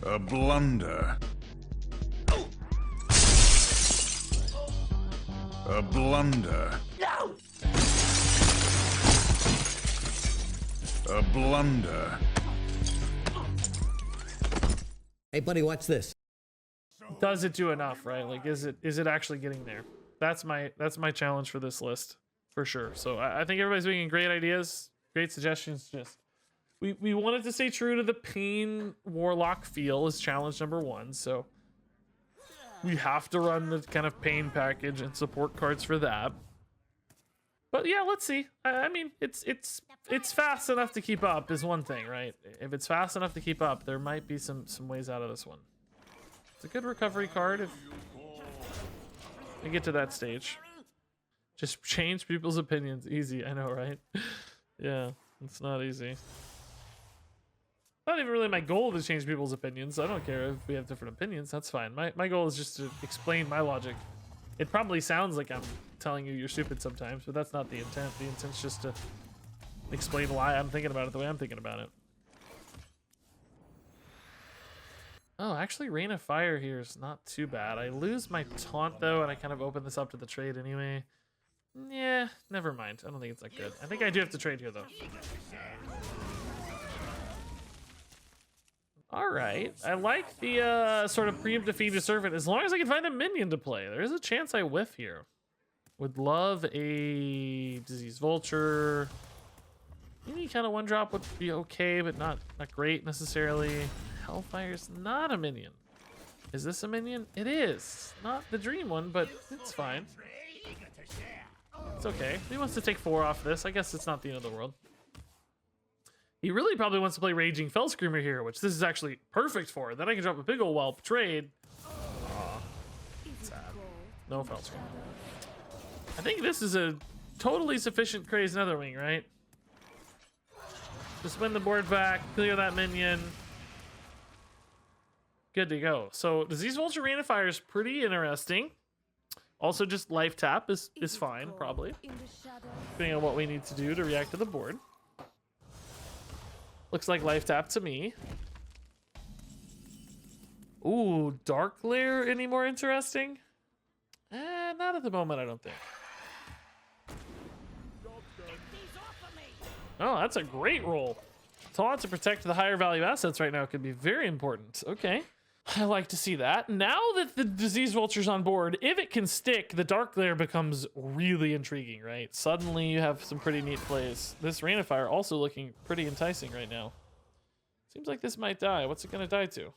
A blunder. A blunder. No! A blunder. Hey, buddy, watch this. Does it do enough, right? Like, is it actually getting there? That's my challenge for this list, for sure. So I think everybody's making great ideas, great suggestions. Just we wanted to stay true to the Pain Warlock feel is challenge number 1. So we have to run the kind of Pain package and support cards for that. But yeah, let's see. I mean, it's fast enough to keep up is one thing, right? If it's fast enough to keep up, there might be some ways out of this one. It's a good recovery card if we get to that stage. Just change people's opinions. Easy, I know, right? Yeah, it's not easy. Not even really my goal to change people's opinions. I don't care if we have different opinions. That's fine. My goal is just to explain my logic. It probably sounds like I'm telling you you're stupid sometimes, but that's not the intent. The intent's just to explain why I'm thinking about it the way I'm thinking about it. Oh, actually, Rain of Fire here is not too bad. I lose my taunt, though, and I kind of open this up to the trade anyway. Yeah, never mind. I don't think it's that good. I think I do have to trade here, though. All right. I like the sort of preempt defeat a servant as long as I can find a minion to play. There is a chance I whiff here. Would love a Diseased Vulture. Any kind of 1-drop would be okay, but not great necessarily. Hellfire's not a minion. Is this a minion? It is. Not the dream one, but it's fine. It's okay. He wants to take 4 off this. I guess it's not the end of the world. He really probably wants to play Raging Fell Screamer here, which this is actually perfect for. Then I can drop a big ol' whelp trade. Aw. Sad. No Fell Screamer. I think this is a totally sufficient Crazed Netherwing, right? Just win the board back, clear that minion. Good to go. So Diseased Vulture Rain of Fire is pretty interesting. Also, just life tap is fine, probably. Depending on what we need to do to react to the board. Looks like life tap to me. Ooh, Darkglare any more interesting? Not at the moment, I don't think. Oh, that's a great roll. Taunt to protect the higher value assets right now could be very important. Okay. I like to see that. Now that the Diseased Vulture's on board, if it can stick, the Darkglare becomes really intriguing, right? Suddenly you have some pretty neat plays. This Rain of Fire also looking pretty enticing right now. Seems like this might die. What's it gonna die to?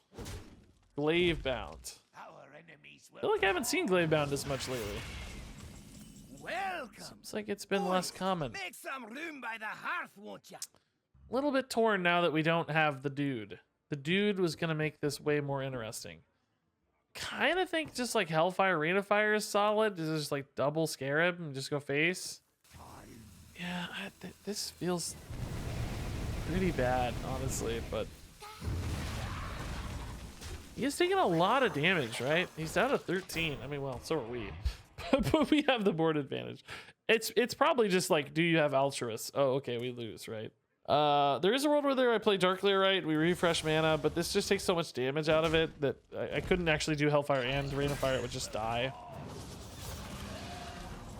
Glaive-bound. I feel like I haven't seen Glaive-bound as much lately. Welcome. Seems like it's been less common. Make some room by the hearth, won't ya? A little bit torn now that we don't have the dude. The dude was gonna make this way more interesting. Kind of think just like Hellfire, Rain of Fire is solid. Just like double Scarab and just go face. Yeah, this feels pretty bad, honestly, but he's taking a lot of damage, right? He's down to 13. I mean, well, so are we. But we have the board advantage. It's probably just like, do you have Altruist? Oh, okay, we lose, right? There is a world where I play Darkglare, right? We refresh mana, but this just takes so much damage out of it that I couldn't actually do Hellfire and Rain of Fire. It would just die.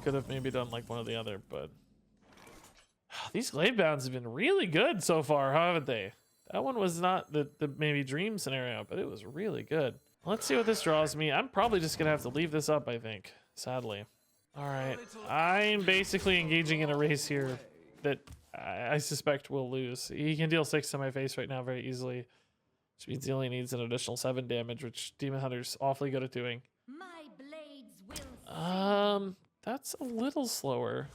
Could have maybe done like one or the other, but these Glaive-bounds have been really good so far, haven't they? That one was not the maybe dream scenario, but it was really good. Let's see what this draws me. I'm probably just gonna have to leave this up, I think, sadly. All right, I'm basically engaging in a race here that I suspect we'll lose. He can deal 6 to my face right now very easily, which means he only needs an additional 7 damage, which Demon Hunter's awfully good at doing. My blades will That's a little slower.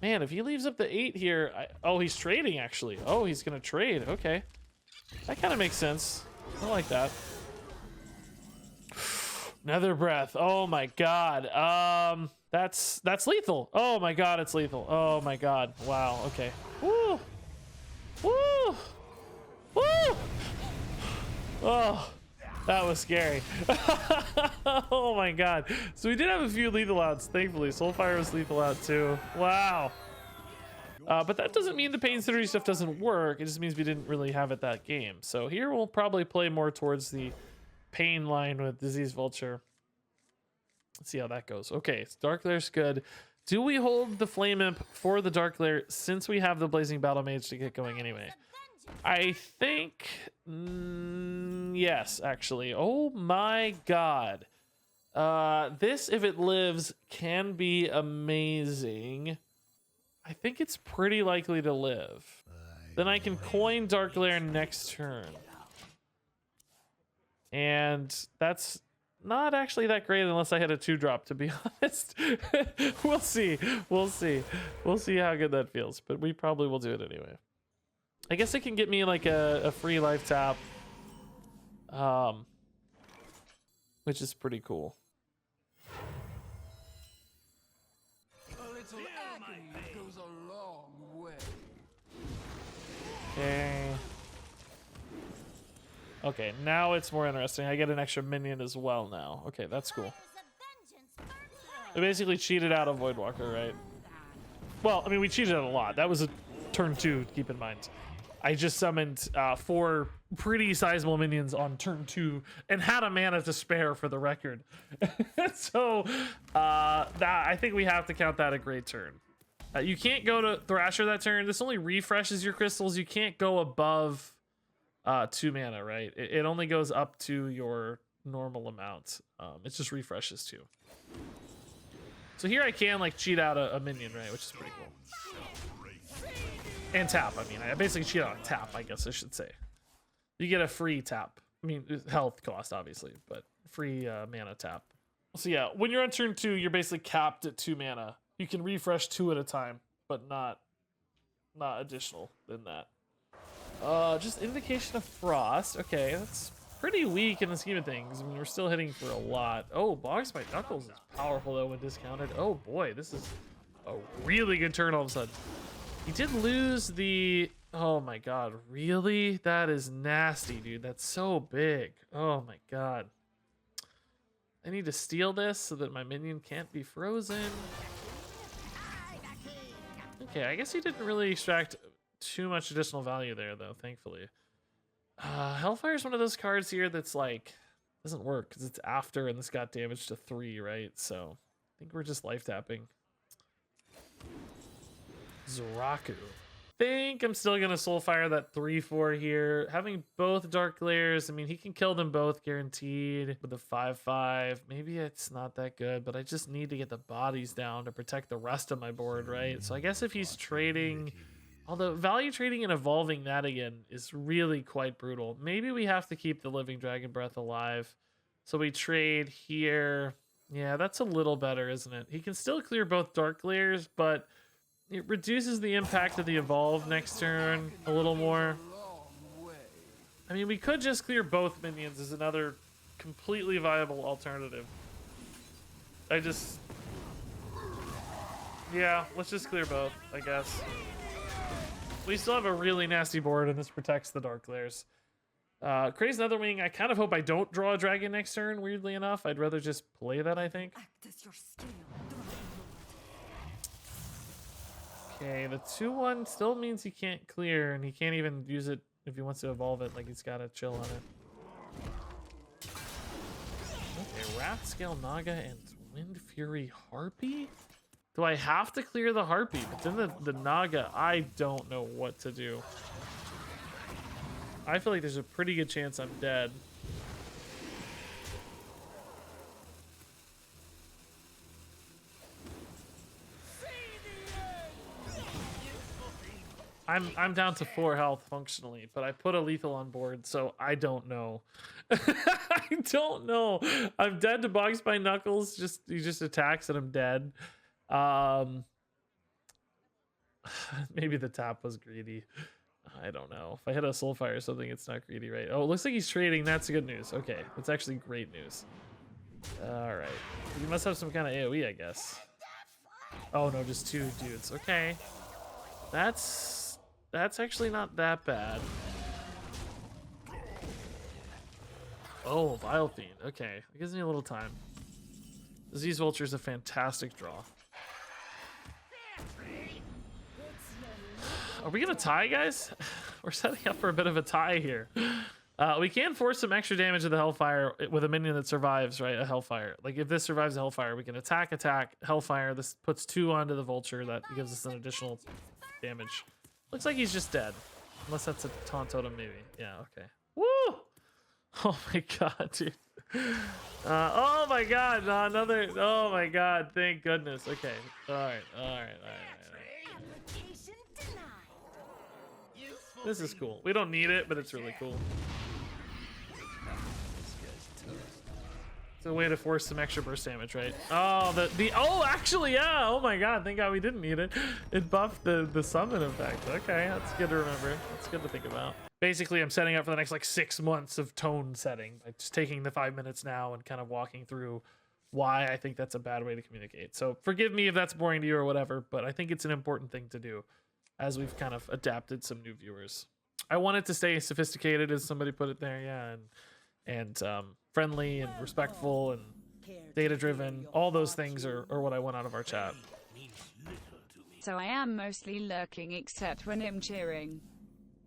Man, if he leaves up the 8 here, oh, he's trading actually. Oh, he's gonna trade. Okay, that kind of makes sense. I like that. Nether Breath. Oh my god. That's lethal. Oh my god, it's lethal. Oh my god. Wow. Okay. Woo. Woo. Woo. Oh, that was scary. Oh my god. So we did have a few lethal outs, thankfully. Soulfire was lethal out too. Wow. But that doesn't mean the Pain Synergy stuff doesn't work. It just means we didn't really have it that game. So here we'll probably play more towards the Pain line with Diseased Vulture. Let's see how that goes. Okay, so Darkglare's good. Do we hold the Flame Imp for the Darkglare since we have the Blazing Battle Mage to get going anyway? I think... yes, actually. Oh my god. This, if it lives, can be amazing. I think it's pretty likely to live. Then I can coin Darkglare next turn. And that's not actually that great unless I hit a 2-drop, to be honest. We'll see. We'll see. We'll see how good that feels. But we probably will do it anyway. I guess it can get me like a free life tap. Which is pretty cool. Okay. Okay, now it's more interesting. I get an extra minion as well now. Okay, that's cool. We basically cheated out of Voidwalker, right? Well, I mean, we cheated out a lot. That was a turn 2, keep in mind. I just summoned 4 pretty sizable minions on turn 2 and had a mana to spare, for the record. So, I think we have to count that a great turn. You can't go to Thrasher that turn. This only refreshes your crystals. You can't go above 2 mana, right? It only goes up to your normal amount. It just refreshes 2. So here I can like cheat out a minion, right? Which is pretty cool. And tap, I mean. I basically cheat out a tap, I guess I should say. You get a free tap. I mean, health cost, obviously, but free mana tap. So yeah, when you're on turn 2, you're basically capped at 2 mana. You can refresh 2 at a time, but not additional than that. Just Invocation of Frost. Okay, that's pretty weak in the scheme of things. I mean, we're still hitting for a lot. Oh, Bogs by Knuckles is powerful though when discounted. Oh boy, this is a really good turn all of a sudden. He did lose the... Oh my god, really? That is nasty, dude. That's so big. Oh my god. I need to steal this so that my minion can't be frozen. Okay, I guess he didn't really extract too much additional value there, though, thankfully. Hellfire is one of those cards here that's like, doesn't work because it's after and this got damage to 3, right? So I think we're just life tapping. Zoraku. Think I'm still gonna Soulfire that 3/4 here. Having both Darkglares, I mean, he can kill them both guaranteed with the 5/5. Maybe it's not that good, but I just need to get the bodies down to protect the rest of my board, right? So I guess if he's trading, although value trading and evolving that again is really quite brutal. Maybe we have to keep the Living Dragon Breath alive. So we trade here. Yeah, that's a little better, isn't it? He can still clear both Darkglares, but it reduces the impact of the evolve next turn a little more. I mean, we could just clear both minions as another completely viable alternative. Yeah, let's just clear both, I guess. We still have a really nasty board, and this protects the Darkglares. Crazy Netherwing, I kind of hope I don't draw a dragon next turn, weirdly enough. I'd rather just play that, I think. Okay, the 2/1 still means he can't clear, and he can't even use it if he wants to evolve it. Like, he's got to chill on it. Okay, Wrathscale Naga and Wind Fury Harpy? Do I have to clear the Harpy? But then the Naga, I don't know what to do. I feel like there's a pretty good chance I'm dead. I'm down to 4 health functionally, but I put a lethal on board, so I don't know. I don't know. I'm dead to Bogs by Knuckles. He just attacks and I'm dead. Maybe the tap was greedy. I don't know. If I hit a Soulfire or something, it's not greedy, right? Oh, it looks like he's trading. That's good news. Okay, that's actually great news. All right. You must have some kind of AoE, I guess. Oh no, just 2 dudes. Okay. That's actually not that bad. Oh, Vile Fiend. Okay, it gives me a little time. Diseased Vulture is a fantastic draw. Are we gonna tie, guys? We're setting up for a bit of a tie here. We can force some extra damage to the Hellfire with a minion that survives, right? A Hellfire. Like if this survives a Hellfire, we can attack, Hellfire. This puts 2 onto the Vulture. That gives us an additional damage. Looks like he's just dead. Unless that's a taunt totem, maybe. Yeah, okay. Woo! Oh my god, dude. Oh my god, no, another. Oh my god, thank goodness. Okay. Alright. Application denied. This is cool. We don't need it, but it's really cool. It's a way to force some extra burst damage, right? Oh, oh, actually, yeah. Oh my god, thank god we didn't need it. It buffed the summon effect. Okay, that's good to remember. That's good to think about. Basically, I'm setting up for the next like 6 months of tone setting by just taking the 5 minutes now and kind of walking through why I think that's a bad way to communicate. So forgive me if that's boring to you or whatever, but I think it's an important thing to do as we've kind of adapted some new viewers. I want it to stay sophisticated, as somebody put it there, yeah, and friendly and respectful and data-driven. All those things are what I want out of our chat. So I am mostly lurking except when I'm cheering.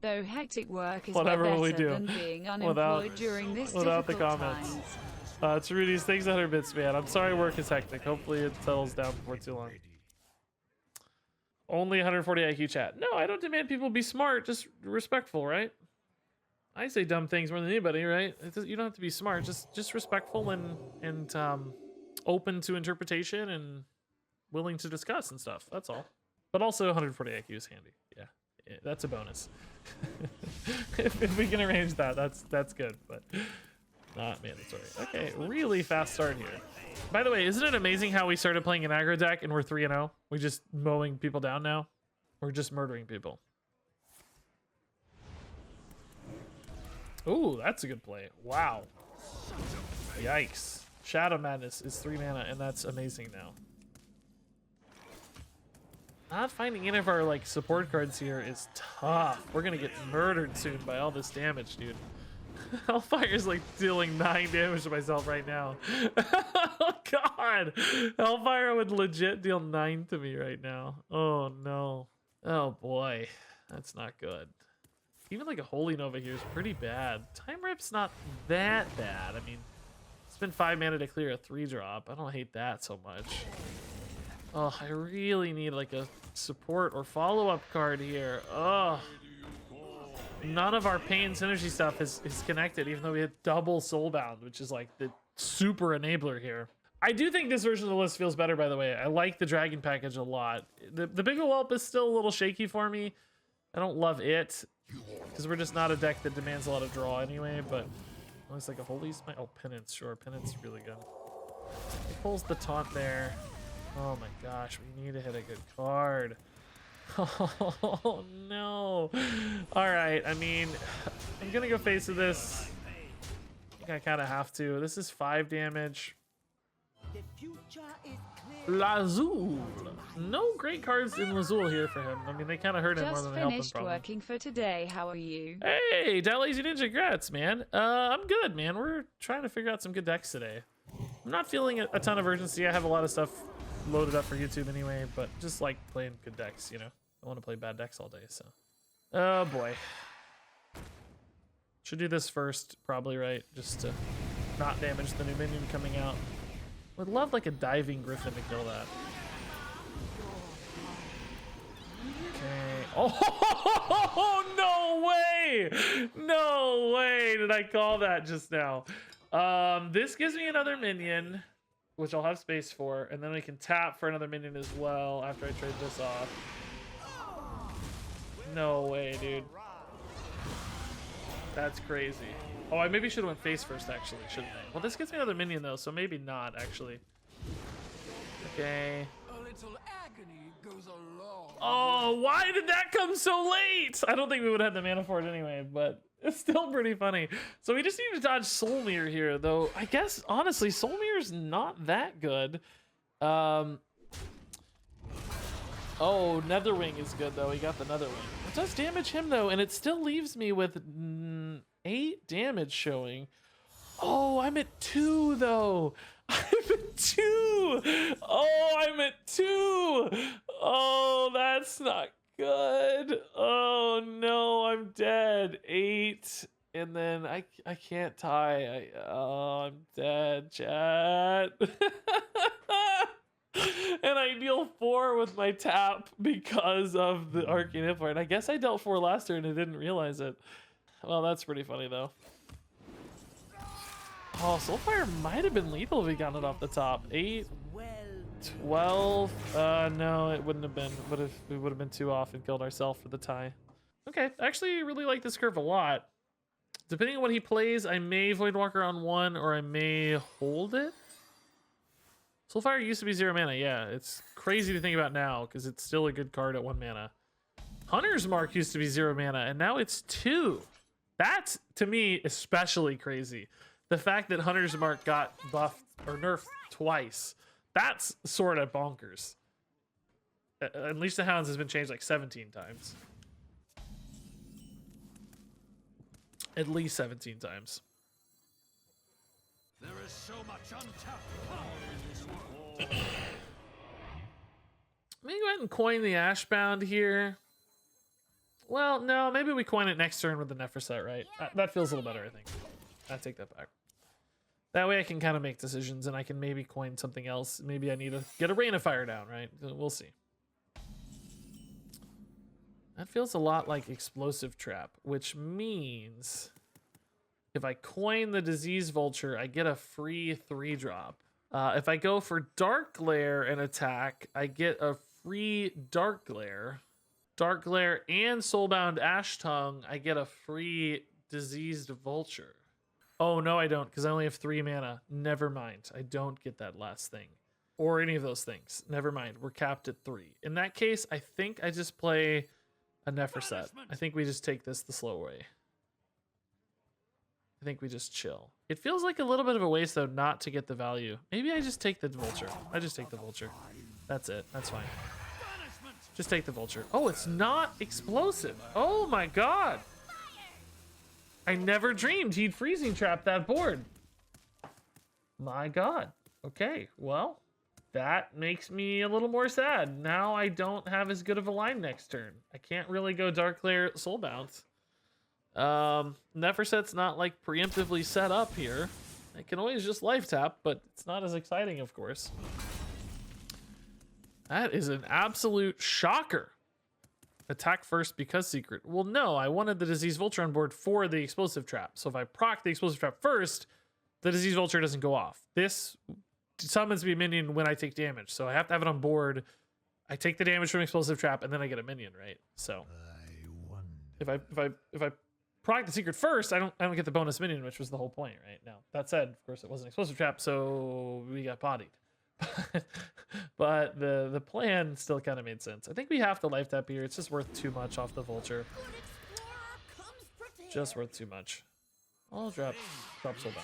Though hectic work is Whatever better we do than being unemployed during this without the difficult comments. times. It's Rudy's. Thanks 100 bits, man. I'm sorry work is hectic. Hopefully it settles down before too long. Only 140 IQ chat. No, I don't demand people be smart, just respectful, right? I say dumb things more than anybody, right? You don't have to be smart, just respectful and open to interpretation and willing to discuss and stuff. That's all. But also 140 IQ is handy. Yeah, that's a bonus. if we can arrange that, that's good, but not mandatory. Okay, really fast start here. By the way, isn't it amazing how we started playing an aggro deck and we're 3-0? We're just mowing people down now. We're just murdering people. Ooh, that's a good play. Wow. Yikes. Shadow Madness is 3 mana, and that's amazing now. Not finding any of our like support cards here is tough. We're gonna get murdered soon by all this damage, dude. Hellfire's like dealing 9 damage to myself right now. Oh god. Hellfire would legit deal 9 to me right now. Oh no. Oh boy. That's not good. Even like a Holy Nova here is pretty bad. Time Rip's not that bad. I mean, spend 5 mana to clear a 3-drop. I don't hate that so much. Oh, I really need like a support or follow-up card here. Oh. None of our pain synergy stuff is connected, even though we had double Soulbound, which is like the super enabler here. I do think this version of the list feels better, by the way. I like the dragon package a lot. The Bigger Whelp is still a little shaky for me. I don't love it, because we're just not a deck that demands a lot of draw anyway, but it looks like a Holy Smite. Oh, Penance, sure. Penance is really good. He pulls the taunt there. Oh my gosh, we need to hit a good card. Oh no. Alright, I mean, I'm gonna go face of this. I think I kinda have to. This is 5 damage. Lazul. No great cards in Lazul here for him. I mean, they kind of hurt him more than they help him. Just finished working for today. How are you? Hey, that Lazy Ninja, congrats, man. I'm good, man. We're trying to figure out some good decks today. I'm not feeling a ton of urgency. I have a lot of stuff loaded up for YouTube anyway, but just like playing good decks, you know. I want to play bad decks all day, so. Oh boy. Should do this first, probably, right? Just to not damage the new minion coming out. Would love like a diving griffin to kill that. Okay. Oh, no way! No way did I call that just now. This gives me another minion, which I'll have space for, and then I can tap for another minion as well after I trade this off. No way, dude. That's crazy. Oh, I maybe should have went face first, actually, shouldn't I? Well, this gets me another minion, though, so maybe not, actually. Okay. A little agony goes a long Oh, why did that come so late? I don't think we would have had the mana for it anyway, but it's still pretty funny. So we just need to dodge Soulmere here, though. I guess, honestly, Soulmere's not that good. Oh, Netherwing is good, though. He got the Netherwing. It does damage him, though, and it still leaves me with 8 damage showing. Oh, I'm at 2, though. I'm at 2. Oh, I'm at 2. Oh, that's not good. Oh no, I'm dead. 8. And then I can't tie. I'm dead, chat. And I deal 4 with my tap because of the Arcane Import. I guess I dealt 4 last turn and didn't realize it. Well, that's pretty funny though. Oh, Soulfire might have been lethal if we got it off the top. 8, 12. No, it wouldn't have been. We would have been too off and killed ourselves for the tie. Okay, I actually really like this curve a lot. Depending on what he plays, I may Voidwalker on 1 or I may hold it. Soulfire used to be 0 mana. Yeah, it's crazy to think about now because it's still a good card at 1 mana. Hunter's Mark used to be 0 mana and now it's 2. That's, to me, especially crazy. The fact that Hunter's Mark got buffed or nerfed twice, that's sort of bonkers. Unleash the Hounds has been changed like 17 times. At least 17 times. There is so much untapped power in this war. Maybe go ahead and coin the Ashbound here. Well, no, maybe we coin it next turn with the Neferset, right? That feels a little better, I think. I take that back. That way I can kind of make decisions and I can maybe coin something else. Maybe I need to get a Rain of Fire down, right? We'll see. That feels a lot like Explosive Trap, which means if I coin the Diseased Vulture, I get a free 3-drop. If I go for Darkglare and attack, I get a free Darkglare. Darkglare and Soulbound Ash Tongue, I get a free Diseased Vulture. Oh, no, I don't, because I only have 3 mana. Never mind. I don't get that last thing. Or any of those things. Never mind. We're capped at 3. In that case, I think I just play a Neferset. I think we just take this the slow way. I think we just chill. It feels like a little bit of a waste, though, not to get the value. Maybe I just take the Vulture. I just take the Vulture. That's it. That's fine. Just take the Vulture. Oh, it's not explosive. Oh, my God. I never dreamed he'd Freezing Trap that board. My God. Okay, well, that makes me a little more sad. Now I don't have as good of a line next turn. I can't really go Darkglare Soulbound. Neferset's not like preemptively set up here. I can always just life tap, but it's not as exciting, of course. That is an absolute shocker. Attack first because secret. Well, no, I wanted the Diseased Vulture on board for the Explosive Trap. So if I proc the Explosive Trap first, the Diseased Vulture doesn't go off. This summons me a minion when I take damage. So I have to have it on board. I take the damage from Explosive Trap and then I get a minion, right? So if I proc the secret first, I don't get the bonus minion, which was the whole point, right? Now, that said, of course, it wasn't Explosive Trap, so we got bodied. But the plan still kind of made sense. I think we have to life tap here. It's just worth too much off the Vulture. Just worth too much. I'll drop Soulbound.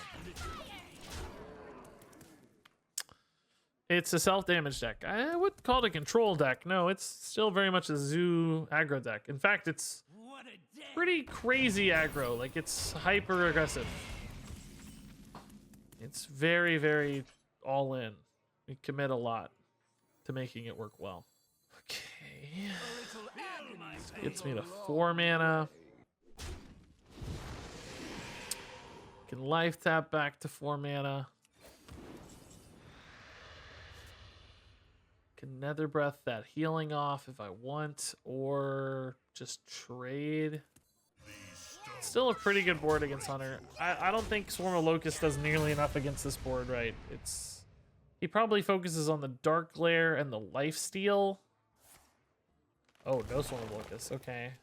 It's a self-damage deck. I would call it a control deck. No, it's still very much a zoo aggro deck. In fact, it's pretty crazy aggro. Like, it's hyper aggressive. It's very, very all in. We commit a lot to making it work well. Okay. Gets me to 4 mana. Can life tap back to 4 mana. Can Nether Breath that healing off if I want, or just trade. Still a pretty good board against Hunter. I don't think Swarm of Locusts does nearly enough against this board, right? He probably focuses on the Darkglare and the Lifesteal. Oh, no Swarm of Locusts. Okay.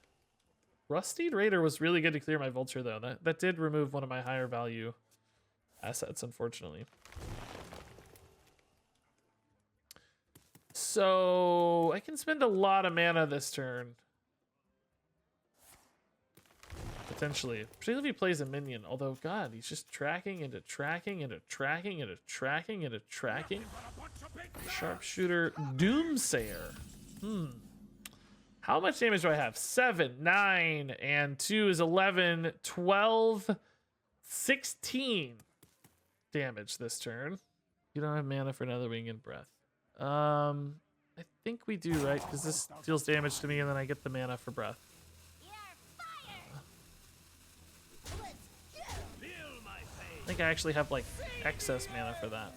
Rustied Raider was really good to clear my Vulture, though. That did remove one of my higher value assets, unfortunately. So I can spend a lot of mana this turn. Potentially. Particularly if he plays a minion. Although, God, he's just tracking into tracking into tracking into tracking into tracking. Sharpshooter Doomsayer. How much damage do I have? 7, 9, and 2 is 11, 12, 16 damage this turn. You don't have mana for another Winged Breath. I think we do, right? Because this deals damage to me and then I get the mana for breath. I think I actually have like excess mana for that.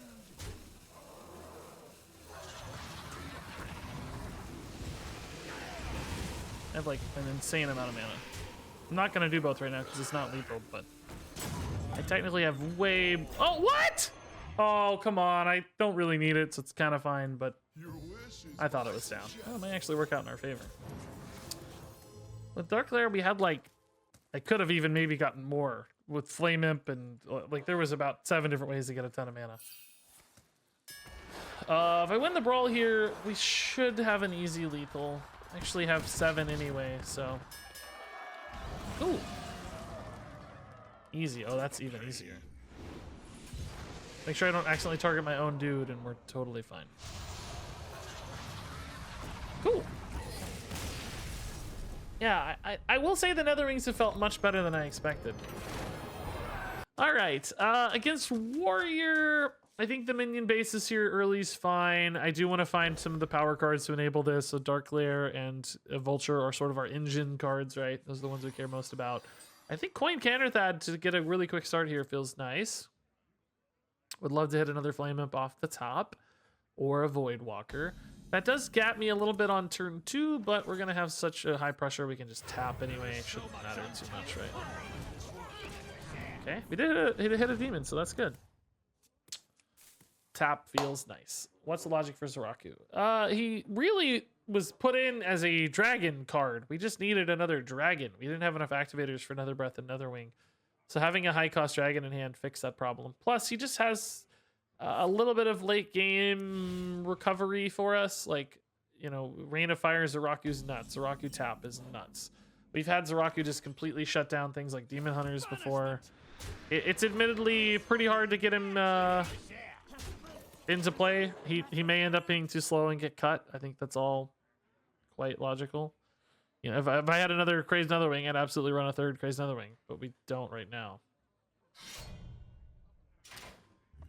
I have like an insane amount of mana. I'm not gonna do both right now because it's not lethal, but I technically have way. Oh, what? Oh, come on. I don't really need it, so it's kind of fine, but I thought it was down. Oh, it might actually work out in our favor. With Darkglare, we had like, I could have even maybe gotten more with Flame Imp, and like there was about 7 different ways to get a ton of mana. If I win the brawl here, we should have an easy lethal. I actually have 7 anyway, so. Ooh. Easy. Oh, that's even easier. Make sure I don't accidentally target my own dude, and we're totally fine. Cool. Yeah, I will say the Nether Rings have felt much better than I expected. All right, against Warrior, I think the minion basis here early is fine. I do want to find some of the power cards to enable this. So Darkglare and Vulture are sort of our engine cards, right? Those are the ones we care most about. I think Coin Canterthad to get a really quick start here feels nice. Would love to hit another Flame Imp off the top or a Void Walker. That does gap me a little bit on turn 2, but we're going to have such a high pressure we can just tap anyway. It shouldn't matter too much, right? Okay, we did hit a demon, so that's good. Tap feels nice. What's the logic for Zoraku? He really was put in as a dragon card. We just needed another dragon. We didn't have enough activators for Nether Breath and Nether Wing. So having a high cost dragon in hand fixed that problem. Plus, he just has a little bit of late game recovery for us. Like, you know, Rain of Fire Zoraku's nuts. Zoraku tap is nuts. We've had Zoraku just completely shut down things like Demon Hunters before. It's admittedly pretty hard to get him into play. He may end up being too slow and get cut. I think that's all quite logical. You know, if I had another Crazed Netherwing, I'd absolutely run a third Crazed Netherwing, but we don't right now.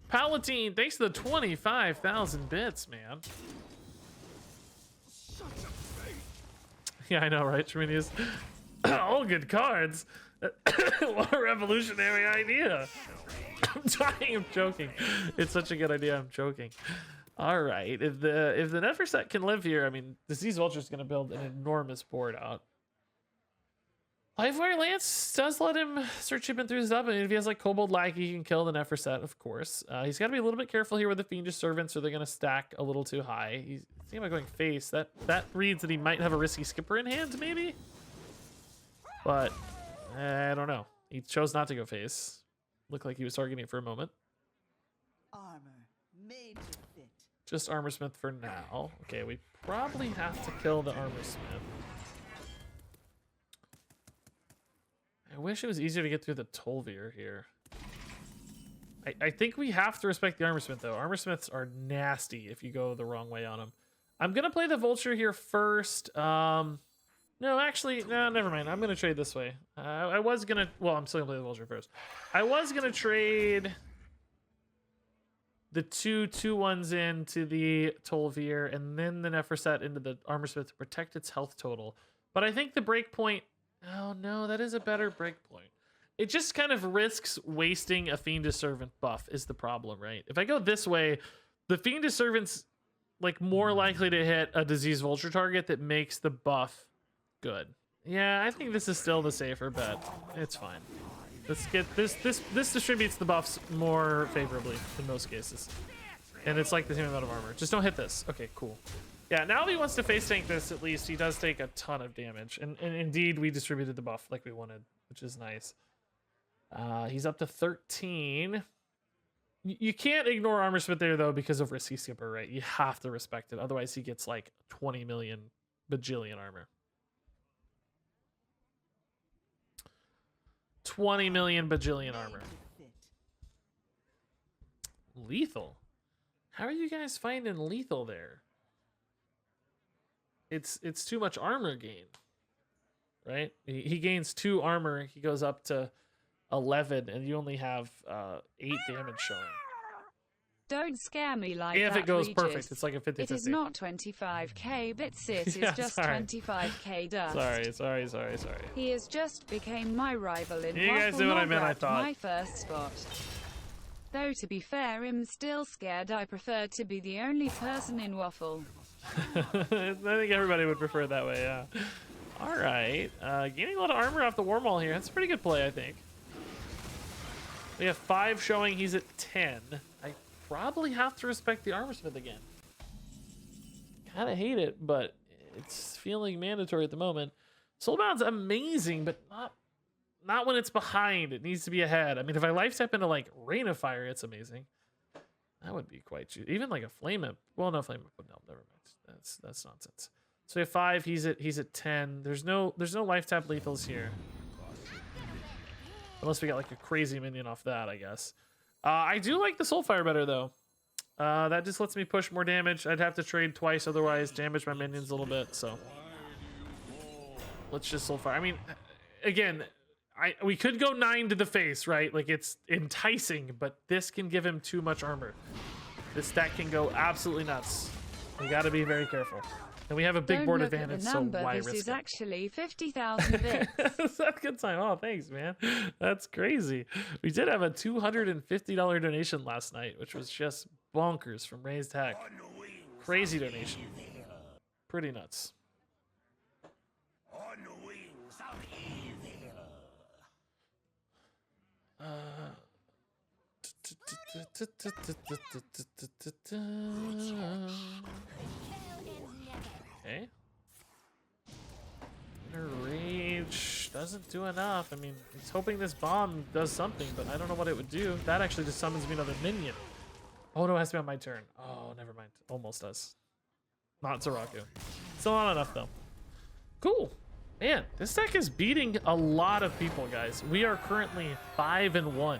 Palatine, thanks to the 25,000 bits, man. Yeah, I know, right, Treminius? All good cards. What a revolutionary idea. I'm dying of joking. It's such a good idea, I'm joking. All right, if the Neferset can live here, I mean, Diseased Vulture is going to build an enormous board out. Livewire Lance does let him start chipping through stuff. I mean, if he has like Kobold Lackey, he can kill the Neferset, of course. He's got to be a little bit careful here with the Fiendish Servants, or they're going to stack a little too high. He's thinking about going face. That reads that he might have a risky skipper in hand, maybe? But I don't know. He chose not to go face. Looked like he was targeting it for a moment. Armor made to fit. Just Armorsmith for now. Okay, we probably have to kill the Armorsmith. I wish it was easier to get through the Tolvir here. I think we have to respect the Armorsmith, though. Armorsmiths are nasty if you go the wrong way on them. I'm going to play the Vulture here first. No, actually, no, never mind. I'm going to trade this way. I was going to... Well, I'm still going to play the Vulture first. I was going to trade the 2/2/1s into the Tolvir and then the Neferset into the Armorsmith to protect its health total. But I think the breakpoint... Oh, no, that is a better breakpoint. It just kind of risks wasting a Fiendish Servant buff is the problem, right? If I go this way, the Fiendish Servant's like more likely to hit a Diseased Vulture target that makes the buff good. Yeah, I think this is still the safer bet. It's fine. Let's get this distributes the buffs more favorably in most cases. And it's like the same amount of armor. Just don't hit this. Okay, cool. Yeah, now if he wants to face tank this, at least he does take a ton of damage. And indeed, we distributed the buff like we wanted, which is nice. He's up to 13. You can't ignore Armorsmith there, though, because of Risky Skipper, right? You have to respect it. Otherwise, he gets like 20 million bajillion armor. 20 million bajillion armor. Lethal? How are you guys finding lethal there? It's too much armor gain, right? He gains 2 armor. He goes up to 11, and you only have 8 damage showing. Don't scare me like If that, it goes Regis. perfect, it's like a 50-50. It is not 25k bits, it is Yeah, just sorry. 25k dust. Sorry. He has just became my rival in You guys Waffle, knew what I not meant, I grabbed thought. my first spot. Though to be fair, I'm still scared. I prefer to be the only person in Waffle. I think everybody would prefer it that way, yeah. All right, gaining a lot of armor off the war mall here. That's a pretty good play, I think. We have 5 showing. He's at 10. I probably have to respect the armor smith again. Kind of hate it, but it's feeling mandatory at the moment. Soulbound's amazing, but not when it's behind. It needs to be ahead. I mean, if I life step into like Rain of Fire, it's amazing. That would be quite juicy. Even like a flame up. Well, no flame up. No, never mind. That's nonsense. So we have 5. He's at 10. There's no life tap lethals here, unless we got like a crazy minion off that, I guess. I do like the Soulfire better though. That just lets me push more damage. I'd have to trade twice otherwise, damage my minions a little bit. So let's just Soulfire. I mean, again, we could go 9 to the face, right? Like it's enticing, but this can give him too much armor. This stack can go absolutely nuts. We got to be very careful. And we have a big Don't board look at advantage, the so number. why This risk is it? actually 50,000 bits. That's a good time. Oh, thanks, man. That's crazy. We did have a $250 donation last night, which was just bonkers from Raised Hack. Crazy donation. Pretty nuts. Okay. Inner Rage doesn't do enough. I mean, he's hoping this bomb does something, but I don't know what it would do. That actually just summons me another minion. Oh no, it has to be on my turn. Oh, never mind. Almost does. Not Zaraku. Still not enough though. Cool. Man, this deck is beating a lot of people, guys. We are currently 5-1.